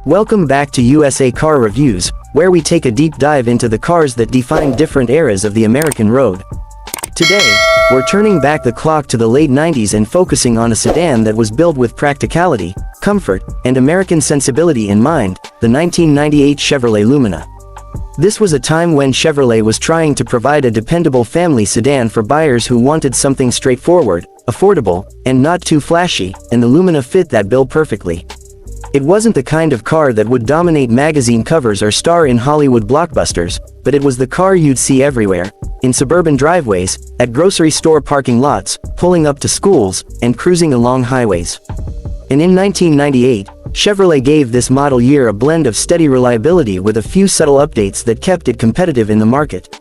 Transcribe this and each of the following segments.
Welcome back to USA Car Reviews, where we take a deep dive into the cars that define different eras of the American road. Today, we're turning back the clock to the late 90s and focusing on a sedan that was built with practicality, comfort, and American sensibility in mind, the 1998 Chevrolet Lumina. This was a time when Chevrolet was trying to provide a dependable family sedan for buyers who wanted something straightforward, affordable, and not too flashy, and the Lumina fit that bill perfectly. It wasn't the kind of car that would dominate magazine covers or star in Hollywood blockbusters, but it was the car you'd see everywhere, in suburban driveways, at grocery store parking lots, pulling up to schools, and cruising along highways. And in 1998, Chevrolet gave this model year a blend of steady reliability with a few subtle updates that kept it competitive in the market.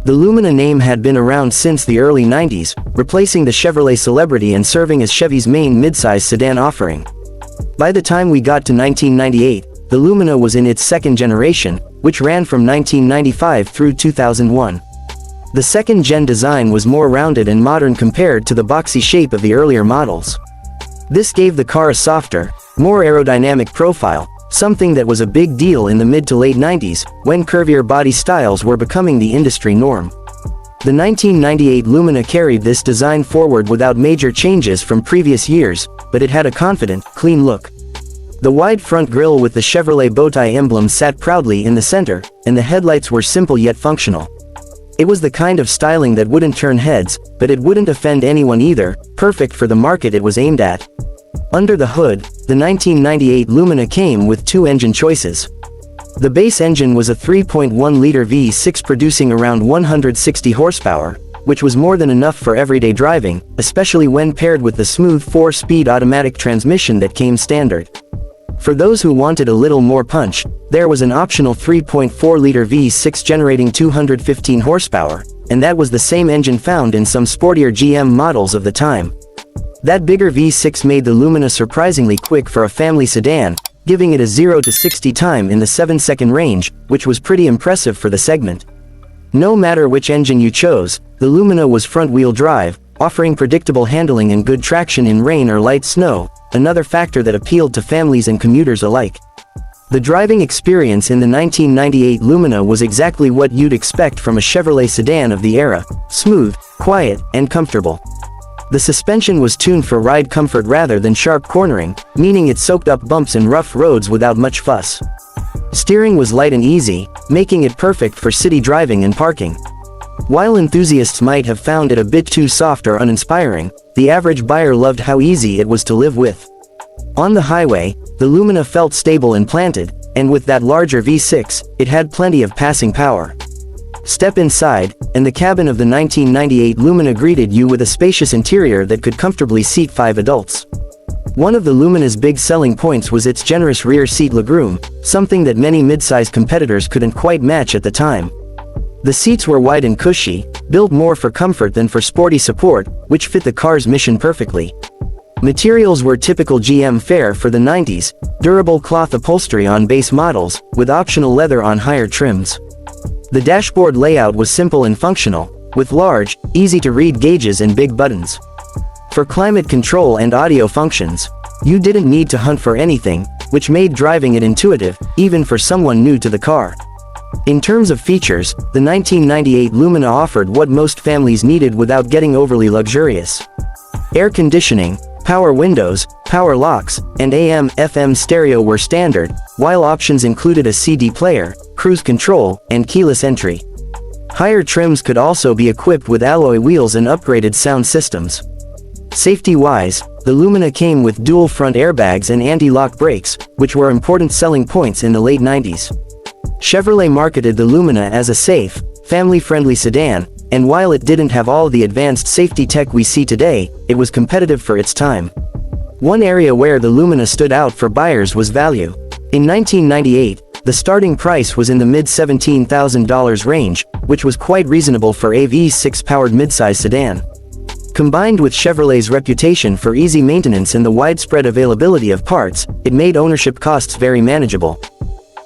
The Lumina name had been around since the early 90s, replacing the Chevrolet celebrity and serving as Chevy's main midsize sedan offering. By the time we got to 1998, the Lumina was in its second generation, which ran from 1995 through 2001. The second-gen design was more rounded and modern compared to the boxy shape of the earlier models. This gave the car a softer, more aerodynamic profile, something that was a big deal in the mid to late 90s, when curvier body styles were becoming the industry norm. The 1998 Lumina carried this design forward without major changes from previous years, but it had a confident, clean look. The wide front grille with the Chevrolet bowtie emblem sat proudly in the center, and the headlights were simple yet functional. It was the kind of styling that wouldn't turn heads, but it wouldn't offend anyone either, perfect for the market it was aimed at. Under the hood, the 1998 Lumina came with two engine choices. The base engine was a 3.1-liter V6 producing around 160 horsepower, which was more than enough for everyday driving, especially when paired with the smooth 4-speed automatic transmission that came standard. For those who wanted a little more punch, there was an optional 3.4-liter V6 generating 215 horsepower, and that was the same engine found in some sportier GM models of the time. That bigger V6 made the Lumina surprisingly quick for a family sedan, giving it a 0 to 60 time in the 7-second range, which was pretty impressive for the segment. No matter which engine you chose, the Lumina was front-wheel drive, offering predictable handling and good traction in rain or light snow, another factor that appealed to families and commuters alike. The driving experience in the 1998 Lumina was exactly what you'd expect from a Chevrolet sedan of the era: smooth, quiet, and comfortable. The suspension was tuned for ride comfort rather than sharp cornering, meaning it soaked up bumps in rough roads without much fuss. Steering was light and easy, making it perfect for city driving and parking. While enthusiasts might have found it a bit too soft or uninspiring, the average buyer loved how easy it was to live with. On the highway, the Lumina felt stable and planted, and with that larger V6, it had plenty of passing power. Step inside, and the cabin of the 1998 Lumina greeted you with a spacious interior that could comfortably seat 5 adults. One of the Lumina's big selling points was its generous rear seat legroom, something that many mid-size competitors couldn't quite match at the time. The seats were wide and cushy, built more for comfort than for sporty support, which fit the car's mission perfectly. Materials were typical GM fare for the 90s, durable cloth upholstery on base models, with optional leather on higher trims. The dashboard layout was simple and functional, with large, easy-to-read gauges and big buttons. For climate control and audio functions, you didn't need to hunt for anything, which made driving it intuitive, even for someone new to the car. In terms of features, the 1998 Lumina offered what most families needed without getting overly luxurious. Air conditioning, power windows, power locks, and AM/FM stereo were standard, while options included a CD player, cruise control, and keyless entry. Higher trims could also be equipped with alloy wheels and upgraded sound systems. Safety-wise, the Lumina came with dual front airbags and anti-lock brakes, which were important selling points in the late 90s. Chevrolet marketed the Lumina as a safe, family-friendly sedan, and while it didn't have all the advanced safety tech we see today, it was competitive for its time. One area where the Lumina stood out for buyers was value. In 1998, the starting price was in the mid-$17,000 range, which was quite reasonable for a V6-powered midsize sedan. Combined with Chevrolet's reputation for easy maintenance and the widespread availability of parts, it made ownership costs very manageable.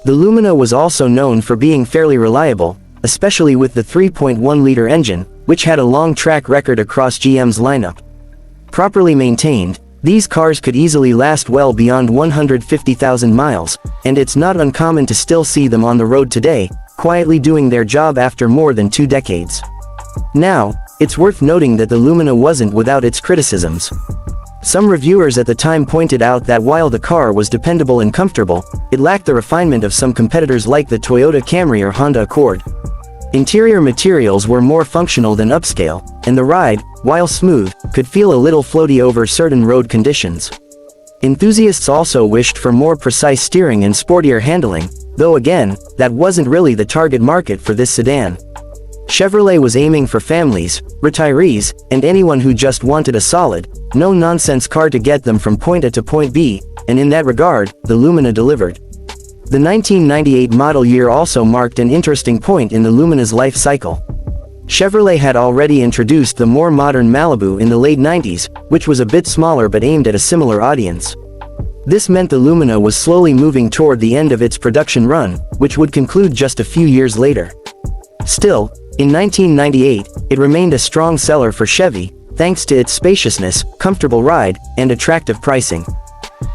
The Lumina was also known for being fairly reliable, especially with the 3.1-liter engine, which had a long track record across GM's lineup. Properly maintained, These cars could easily last well beyond 150,000 miles, and it's not uncommon to still see them on the road today, quietly doing their job after more than 2 decades. Now, it's worth noting that the Lumina wasn't without its criticisms. Some reviewers at the time pointed out that while the car was dependable and comfortable, it lacked the refinement of some competitors like the Toyota Camry or Honda Accord. Interior materials were more functional than upscale, and the ride, while smooth, could feel a little floaty over certain road conditions. Enthusiasts also wished for more precise steering and sportier handling, though again, that wasn't really the target market for this sedan. Chevrolet was aiming for families, retirees, and anyone who just wanted a solid, no-nonsense car to get them from point A to point B, and in that regard, the Lumina delivered. The 1998 model year also marked an interesting point in the Lumina's life cycle. Chevrolet had already introduced the more modern Malibu in the late 90s, which was a bit smaller but aimed at a similar audience. This meant the Lumina was slowly moving toward the end of its production run, which would conclude just a few years later. Still, in 1998, it remained a strong seller for Chevy, thanks to its spaciousness, comfortable ride, and attractive pricing.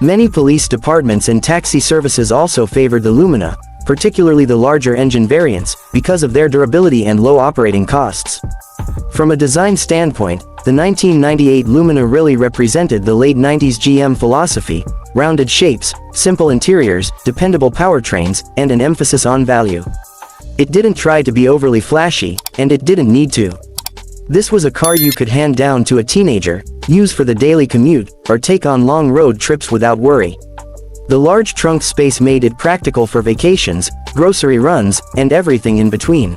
Many police departments and taxi services also favored the Lumina, particularly the larger engine variants, because of their durability and low operating costs. From a design standpoint, the 1998 Lumina really represented the late 90s GM philosophy: rounded shapes, simple interiors, dependable powertrains, and an emphasis on value. It didn't try to be overly flashy, and it didn't need to. This was a car you could hand down to a teenager, use for the daily commute, or take on long road trips without worry. The large trunk space made it practical for vacations, grocery runs, and everything in between.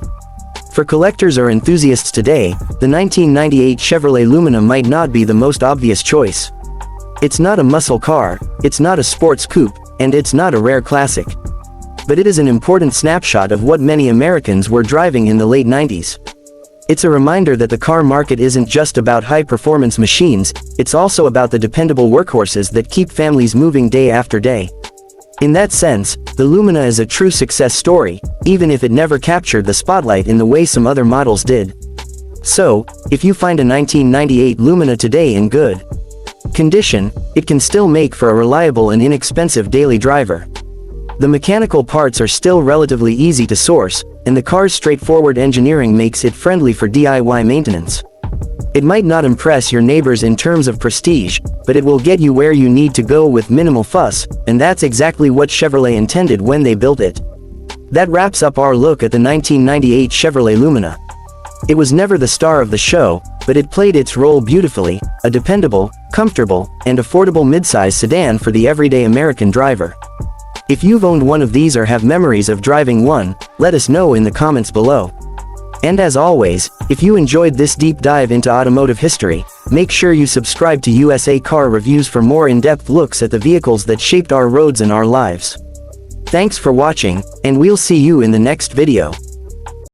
For collectors or enthusiasts today, the 1998 Chevrolet Lumina might not be the most obvious choice. It's not a muscle car, it's not a sports coupe, and it's not a rare classic. But it is an important snapshot of what many Americans were driving in the late 90s. It's a reminder that the car market isn't just about high-performance machines, it's also about the dependable workhorses that keep families moving day after day. In that sense, the Lumina is a true success story, even if it never captured the spotlight in the way some other models did. So, if you find a 1998 Lumina today in good condition, it can still make for a reliable and inexpensive daily driver. The mechanical parts are still relatively easy to source, and the car's straightforward engineering makes it friendly for DIY maintenance. It might not impress your neighbors in terms of prestige, but it will get you where you need to go with minimal fuss, and that's exactly what Chevrolet intended when they built it. That wraps up our look at the 1998 Chevrolet Lumina. It was never the star of the show, but it played its role beautifully: a dependable, comfortable, and affordable midsize sedan for the everyday American driver. If you've owned one of these or have memories of driving one, let us know in the comments below. And as always, if you enjoyed this deep dive into automotive history, make sure you subscribe to USA Car Reviews for more in-depth looks at the vehicles that shaped our roads and our lives. Thanks for watching, and we'll see you in the next video.